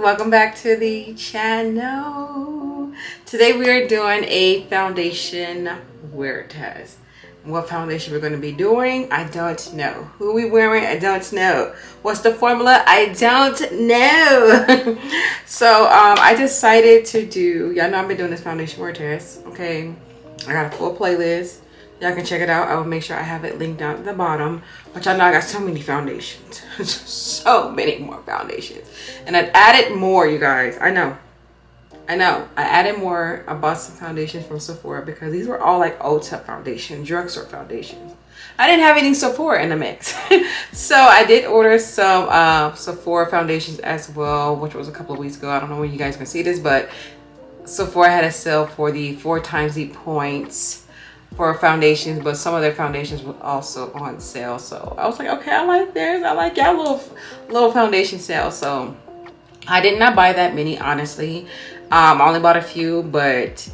welcome back to the channel. Today we are doing a foundation wear test. What foundation we're going to be doing, I don't know. Who we wearing, I don't know. What's the formula, I don't know. So I decided to do, y'all know I've been doing this foundation wear test, okay? I got a full playlist. Y'all can check it out. I will make sure I have it linked down at the bottom. But y'all know I got so many foundations. So many more foundations. And I've added more, you guys. I know. I added more. I bought some foundations from Sephora because these were all like Ulta foundation, drugstore foundations. I didn't have any Sephora in the mix. So I did order some Sephora foundations as well, which was a couple of weeks ago. I don't know when you guys can see this, but Sephora had a sale for the 4 times the points for foundations, but some of their foundations were also on sale. So I was like, okay, I like theirs. I like y'all little foundation sale. So I did not buy that many, honestly. I only bought a few, but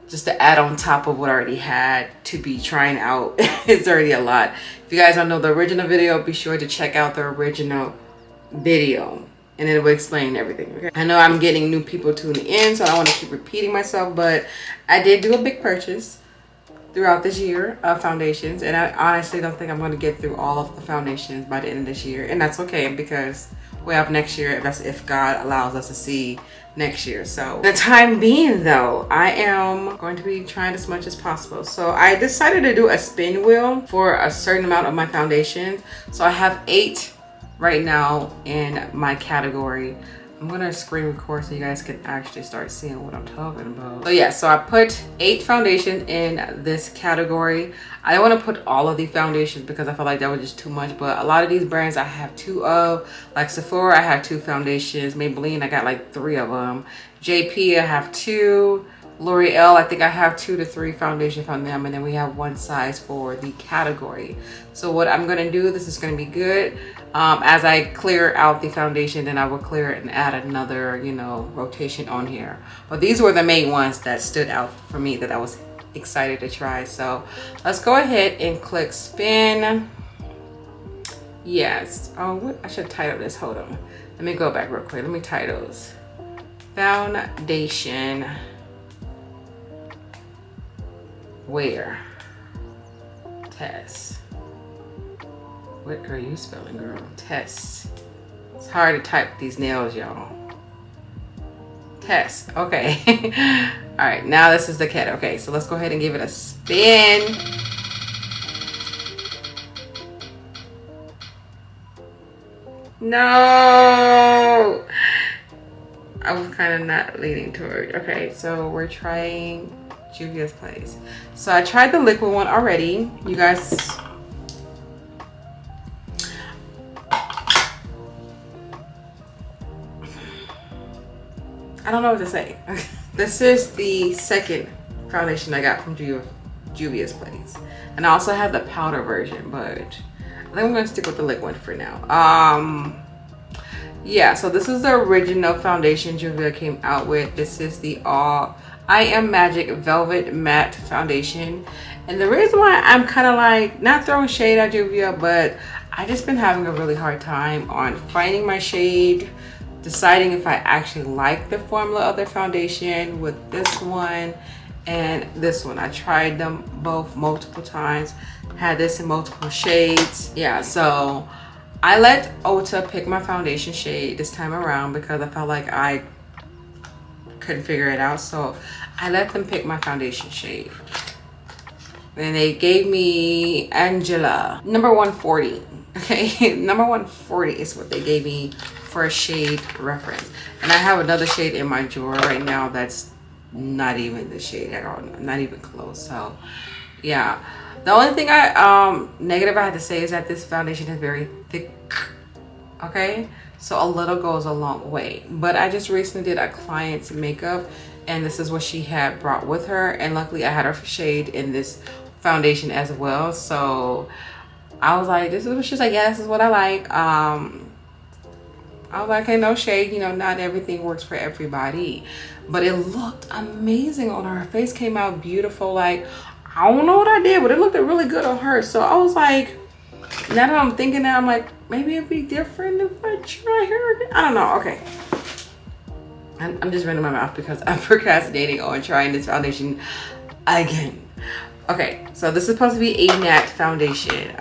just to add on top of what I already had to be trying out, it's already a lot. If you guys don't know the original video, be sure to check out the original video and it will explain everything. Okay? I know I'm getting new people tuning in, so I don't want to keep repeating myself, but I did do a big purchase throughout this year of foundations, and I honestly don't think I'm going to get through all of the foundations by the end of this year, and that's okay because we have next year. That's if God allows us to see next year. So the time being though, I am going to be trying as much as possible. So I decided to do a spin wheel for a certain amount of my foundations. So I have 8 right now in my category. I'm gonna screen record so you guys can actually start seeing what I'm talking about. So yeah, so I put 8 foundations in this category. I don't want to put all of the foundations because I felt like that was just too much, but a lot of these brands I have 2 of. Like Sephora, I have 2 foundations. Maybelline, I got like 3 of them. JP, I have 2. L'Oreal, I think I have 2 to 3 foundations from them, and then we have 1 size for the category. So what I'm gonna do, this is gonna be good. As I clear out the foundation, then I will clear it and add another, you know, rotation on here. But these were the main ones that stood out for me that I was excited to try. So let's go ahead and click spin. Yes. Oh, what? I should title this. Hold on. Let me go back real quick. Let me title this. Foundation wear test. What are you spelling, girl? Test. It's hard to type these nails, y'all. Test. Okay. All right, now this is the cat. Okay, so let's go ahead and give it a spin. No, I was kind of not leaning toward. Okay, so we're trying Juvia's Place. So I tried the liquid one already, you guys. I don't know what to say. This is the second foundation I got from Juvia's Place, and I also have the powder version, but I think I'm gonna stick with the liquid for now. Yeah, so this is the original foundation Juvia came out with. This is the I Am Magic Velvet Matte Foundation. And the reason why I'm kind of like not throwing shade at Juvia, but I just been having a really hard time on finding my shade, deciding if I actually like the formula of their foundation with this one and this one. I tried them both multiple times, had this in multiple shades. Yeah, so I let Ulta pick my foundation shade this time around because I felt like I couldn't figure it out. So I let them pick my foundation shade. And they gave me ANGOLA, number 140. Okay, number 140 is what they gave me for a shade reference. And I have another shade in my drawer right now that's not even the shade at all, not even close. So yeah, the only thing negative I had to say is that this foundation is very thick. Okay, so a little goes a long way. But I just recently did a client's makeup, and this is what she had brought with her, and luckily I had her shade in this foundation as well. So I was like, this is what she's like, yeah, this is what I like. I was like, okay, no shade, you know, not everything works for everybody, but it looked amazing on her. Her face came out beautiful. Like, I don't know what I did, but it looked really good on her. So I was like, now that I'm thinking that, I'm like, maybe it'd be different if I try her again. I don't know. Okay, I'm just running my mouth because I'm procrastinating on trying this foundation again. Okay, so this is supposed to be a matte foundation.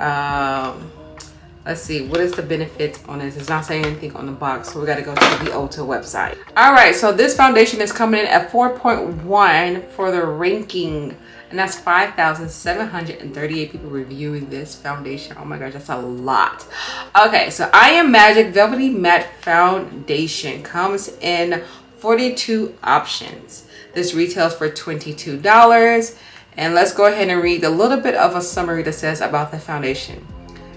Let's see, what is the benefits on this? It's not saying anything on the box, so we got to go to the Ulta website. All right, so this foundation is coming in at 4.1 for the ranking, and that's 5,738 people reviewing this foundation. Oh my gosh, that's a lot. Okay, so I Am Magic Velvety Matte Foundation comes in 42 options. This retails for $22. And let's go ahead and read a little bit of a summary that says about the foundation.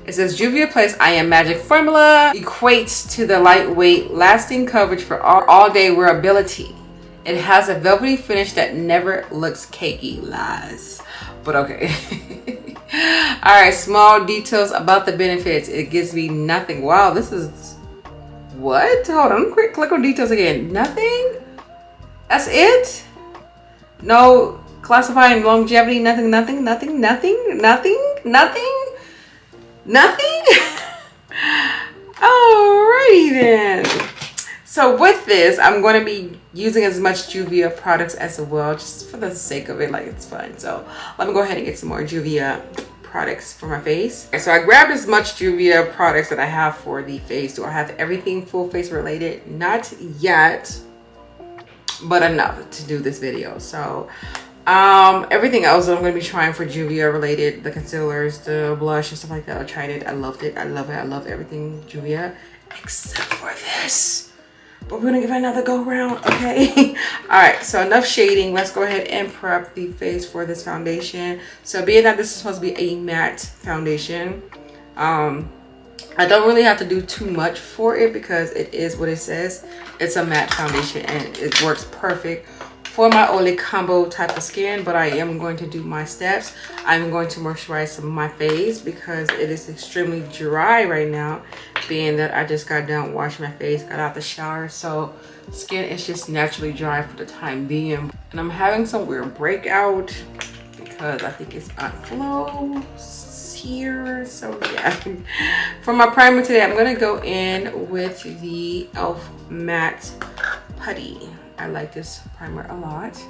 It says Juvia Place I Am Magic formula equates to the lightweight, lasting coverage for all-day wearability. It has a velvety finish that never looks cakey. Lies. But okay. Alright, small details about the benefits. It gives me nothing. Wow, this is... What? Hold on, click on details again. Nothing? That's it? No classifying longevity, nothing. Alrighty then. So with this, I'm going to be using as much Juvia products as well, just for the sake of it, like it's fun. So let me go ahead and get some more Juvia products for my face. So I grabbed as much Juvia products that I have for the face. Do I have everything full face related? Not yet, but enough to do this video. So everything else that I'm going to be trying for Juvia related, the concealers, the blush and stuff like that, I tried it, I loved it, I love it, I love everything Juvia except for this. But we're gonna give it another go round, okay? All right, so enough shading. Let's go ahead and prep the face for this foundation. So being that this is supposed to be a matte foundation, I don't really have to do too much for it because it is what it says. It's a matte foundation and it works perfect for my oily combo type of skin. But I am going to do my steps. I'm going to moisturize some of my face because it is extremely dry right now, being that I just got done washing my face, got out the shower, so skin is just naturally dry for the time being. And I'm having some weird breakout because I think it's unclosed here. So yeah, for my primer today, I'm gonna go in with the e.l.f. matte putty. I like this primer a lot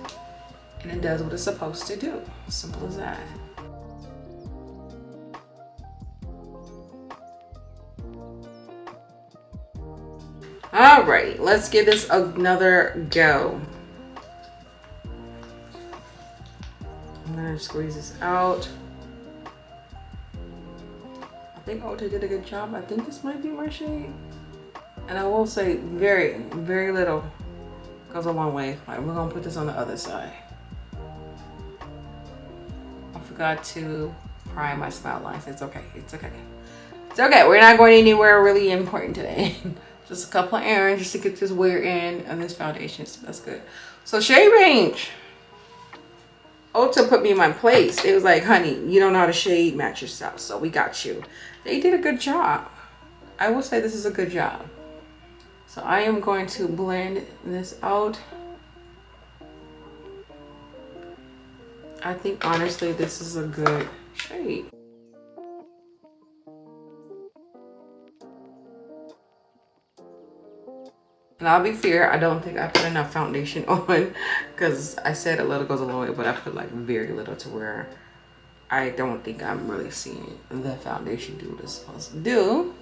and it does what it's supposed to do. Simple as that. Alright, let's give this another go. I'm gonna squeeze this out. I think Ulta did a good job. I think this might be my shade. And I will say very, very little goes a long way. All right, we're gonna put this on the other side. I forgot to prime my smile lines. It's okay, it's okay. It's okay, we're not going anywhere really important today. Just a couple of errands just to get this wear in and this foundation, so that's good. So shade range. Ulta put me in my place. It was like, honey, you don't know how to shade match yourself, so we got you. They did a good job. I will say this is a good job. So I am going to blend this out. I think honestly this is a good shade. And I'll be fair, I don't think I put enough foundation on because I said a little goes a long way, but I put like very little to where I don't think I'm really seeing the foundation do what it's supposed to do.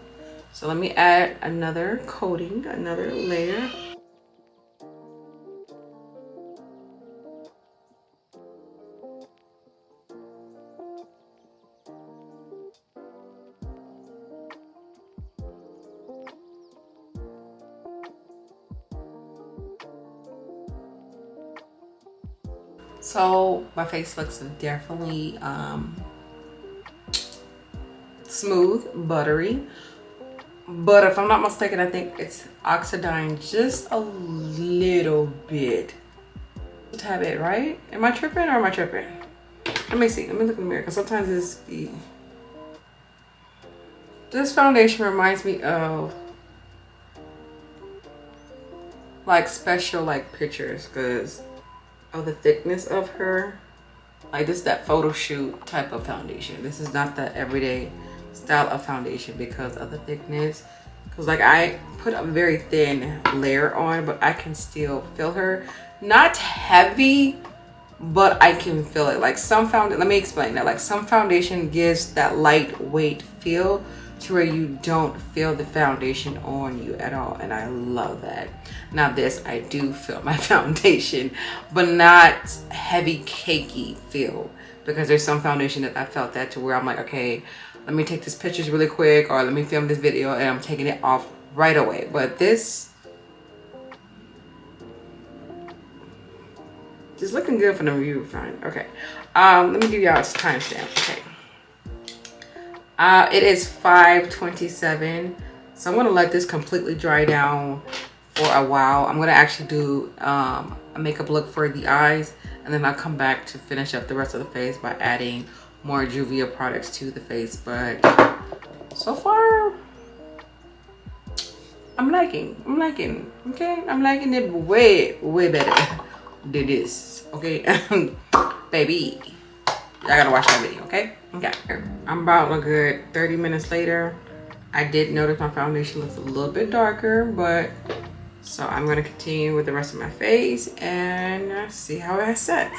So let me add another coating, another layer. So my face looks definitely smooth, buttery. But if I'm not mistaken, I think it's oxidizing just a little bit. A tad bit, right? Am I tripping or am I tripping? Let me see. Let me look in the mirror because sometimes it's the... This foundation reminds me of like special like pictures because of the thickness of her. Like this is that photo shoot type of foundation. This is not the everyday style of foundation because of the thickness. because like I put a very thin layer on, but I can still feel her. Not heavy, but I can feel it. Like some foundation, let me explain that. Like some foundation gives that lightweight feel to where you don't feel the foundation on you at all, and I love that. Now this, I do feel my foundation, but not heavy cakey feel, because there's some foundation that I felt that to where I'm like, okay, let me take this pictures really quick, or let me film this video, and I'm taking it off right away. But this just looking good for the review. Fine. Okay, let me give y'all its timestamp. Okay, it is 5:27, so I'm gonna let this completely dry down for a while. I'm gonna actually do a makeup look for the eyes, and then I'll come back to finish up the rest of the face by adding more Juvia products to the face. But so far I'm liking, okay? I'm liking it way better than this, okay? Baby, I gotta watch that video, okay? Okay, I'm about a good 30 minutes later. I did notice my foundation looks a little bit darker, but so I'm gonna continue with the rest of my face and see how it sets.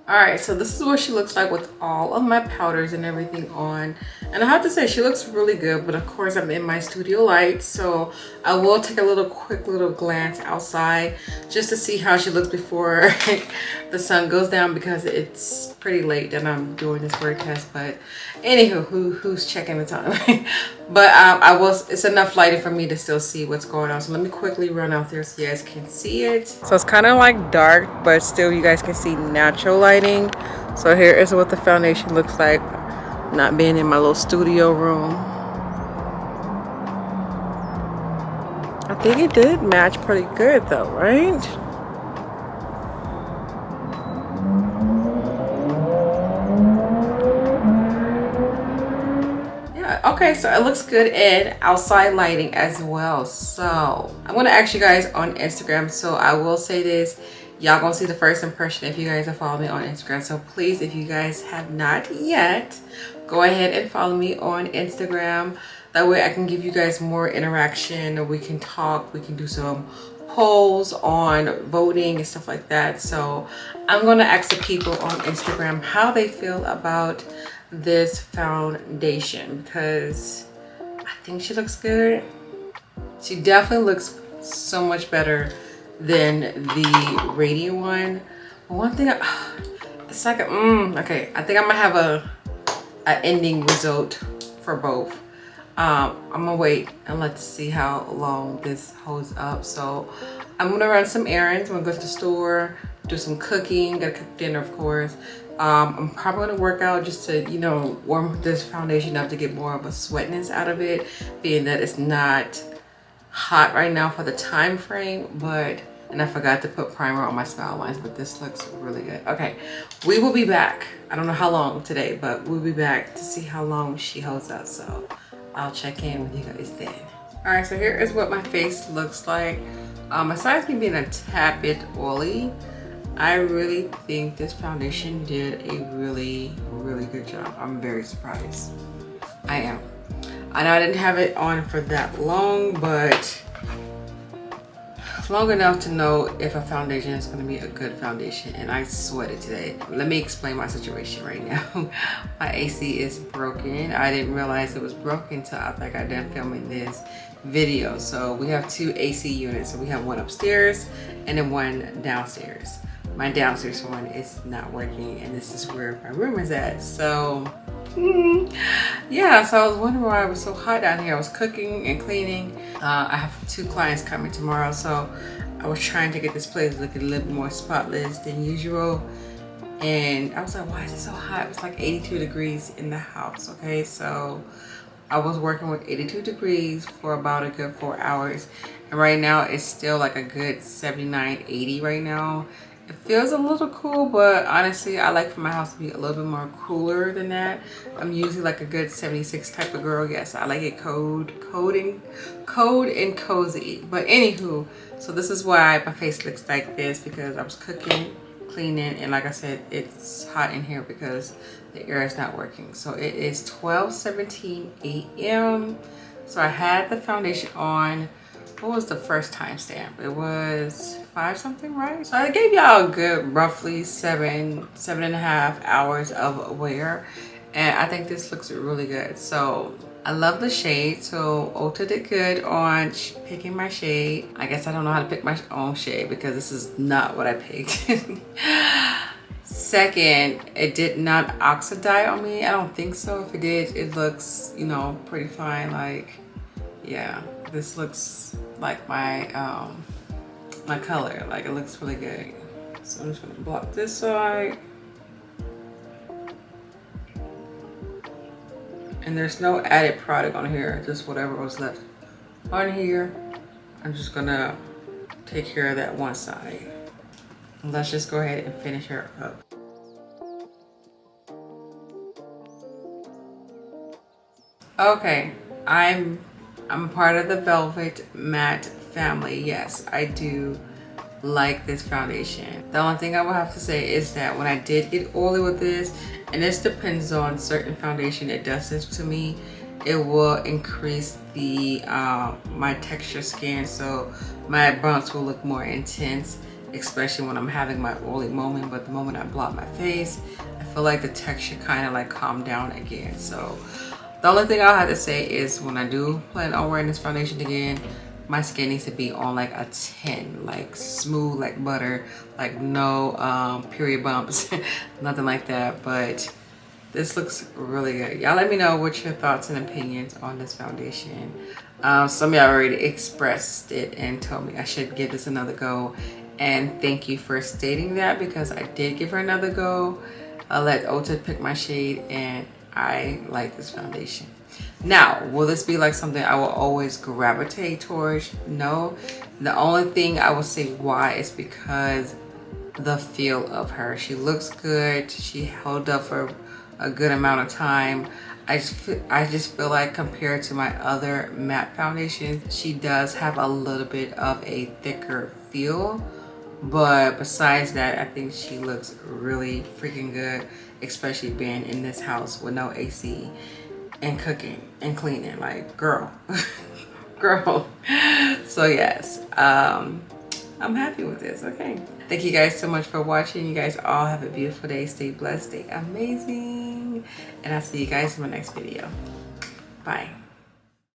All right, so this is what she looks like with all of my powders and everything on. And I have to say, she looks really good, but of course I'm in my studio light, so I will take a quick little glance outside just to see how she looks before the sun goes down, because it's pretty late that I'm doing this wear test. But anywho, who's checking the time? But it's enough lighting for me to still see what's going on. So let me quickly run out there so you guys can see it. So it's kind of like dark, but still you guys can see natural lighting. So here is what the foundation looks like, not being in my little studio room. I think it did match pretty good though, right? Okay, so it looks good in outside lighting as well. So I'm gonna ask you guys on Instagram, so I will say this, y'all gonna see the first impression if you guys are following me on Instagram. So please, if you guys have not yet, go ahead and follow me on Instagram. That way I can give you guys more interaction, we can talk, we can do some polls on voting and stuff like that. So I'm gonna ask the people on Instagram how they feel about this foundation because I think she looks good. She definitely looks so much better than the Radiant one. But one thing, it's like okay, I think I'm gonna have a ending result for both. I'm gonna wait and let's see how long this holds up. So I'm gonna run some errands. I'm gonna go to the store, do some cooking, gotta cook dinner of course. I'm probably gonna work out just to, you know, warm this foundation up to get more of a sweetness out of it, being that it's not hot right now for the time frame. But and I forgot to put primer on my smile lines, but this looks really good. Okay, we will be back. I don't know how long today, but we'll be back to see how long she holds up. So I'll check in with you guys then. All right, so here is what my face looks like. Besides me being a tad bit oily, I really think this foundation did a really, really good job. I'm very surprised. I am. I know I didn't have it on for that long, but long enough to know if a foundation is going to be a good foundation. And I sweated today. Let me explain my situation right now. My AC is broken. I didn't realize it was broken until after I got done filming this video. So we have two AC units. So we have one upstairs and then one downstairs. My downstairs one is not working, and this is where my room is at. So yeah, so I was wondering why it was so hot down here. I was cooking and cleaning. I have 2 clients coming tomorrow, so I was trying to get this place looking a little more spotless than usual. And I was like, why is it so hot? It was like 82 degrees in the house. Okay, so I was working with 82 degrees for about a good 4 hours, and right now it's still like a good 79, 80 right now. It feels a little cool, but honestly, I like for my house to be a little bit more cooler than that. I'm usually like a good 76 type of girl. Yes, I like it cold and cozy. But anywho, so this is why my face looks like this, because I was cooking, cleaning, and like I said, it's hot in here because the air is not working. So it is 12:17 a.m. So I had the foundation on. What was the first timestamp? It was 5 something, right? So I gave y'all a good roughly 7.5 hours of wear, and I think this looks really good. So I love the shade. So Ulta did good on picking my shade. I guess I don't know how to pick my own shade because this is not what I picked. Second, it did not oxidize on me. I don't think so. If it did, it looks, you know, pretty fine. Like, yeah, this looks like my my color. Like, it looks really good. So I'm just gonna block this side. And there's no added product on here, just whatever was left on here. I'm just gonna take care of that one side. Let's just go ahead and finish her up. Okay, I'm part of the Velvet Matte family. Yes, I do like this foundation. The only thing I will have to say is that when I did get oily with this, and this depends on certain foundation that does this to me, it will increase the my texture skin, so my bumps will look more intense, especially when I'm having my oily moment. But the moment I block my face, I feel like the texture kind of like calmed down again. So the only thing I'll have to say is when I do plan on wearing this foundation again, my skin needs to be on like a 10, like smooth like butter, like no period bumps, nothing like that. But this looks really good. Y'all let me know what your thoughts and opinions on this foundation. Some of y'all already expressed it and told me I should give this another go. And thank you for stating that, because I did give her another go. I let Ulta pick my shade, and I like this foundation. Now, will this be like something I will always gravitate towards? No. The only thing I will say why is because the feel of her. She looks good. She held up for a good amount of time. I just feel like compared to my other matte foundations, she does have a little bit of a thicker feel. But besides that, I think she looks really freaking good, especially being in this house with no AC and cooking and cleaning. Like, girl, girl. So yes, I'm happy with this. Okay, thank you guys so much for watching. You guys all have a beautiful day. Stay blessed, stay amazing, and I'll see you guys in my next video. Bye.